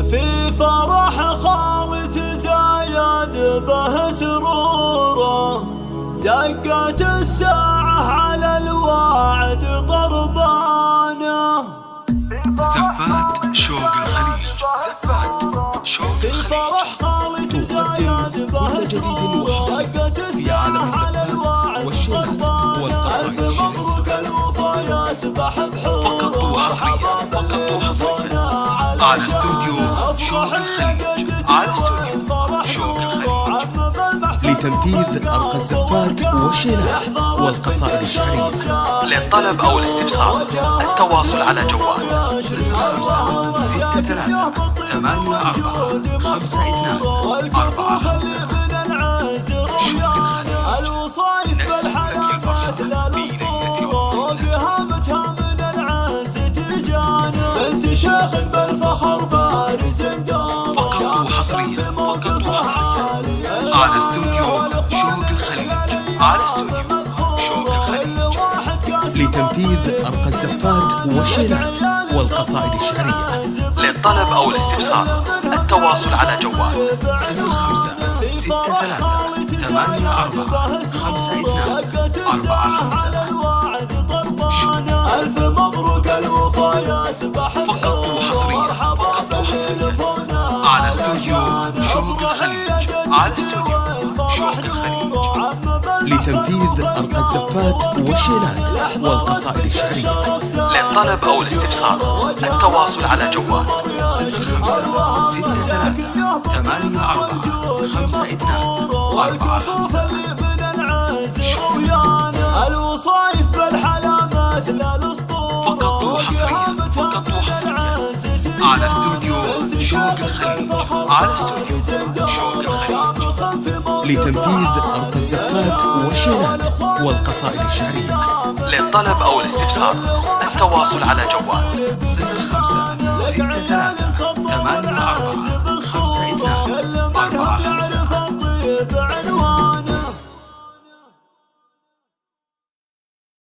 في فرح خالد زايد به سروره، دقت الساعة على الواعد طربانه. زفات شوق الخليج، زفات شوق في فرح خالد زايد به جديد سروره، وحصري دقت في عالم الساعة على الزفات الواعد والشيلات طربانه. والقصائد ألف الشعرية. مبروك الوفا يسبح بحوره، فقط وحصريا، فقط وحصريا على استوديو شوق الخليج، على استوديو شوق الخليج، لتنفيذ أرقى الزفات والشيلات والقصائد الشعرية. للطلب أو الاستفسار التواصل على جوال 0563 84 52 45. الوصايف بالحلامات لا الاسطول، وقها من العز تجانا. انت شيخ بالفخر بارز دوم، فقط وحصريا، فقط وحصريا على استوديو شوق الخليج، على استوديو شوق الخليج. لتنفيذ أرقى الزفات والشيلات والقصائد الشعرية. للطلب أو الاستفسار التواصل على جوال 0563 84 52 45. ألف مبروك الوفا يسبح فقط وحصريا، فقط وحصريا على استوديو شوق الخليج، على استوديو شوق الخليج. لتنفيذ أرقى الزفات والشيلات والقصائد الشعرية. للطلب أو الاستفسار التواصل على جوال 0563 84 52 45. الوصايف بالحلامات لا الاسطول، فقط وحصريا، فقط وحصريا على استوديو شوق الخليج، على استوديو شوق الخليج. لتنفيذ أرقى الزفات والشيلات والقصائد الشعرية. للطلب أو الاستفسار التواصل على جوال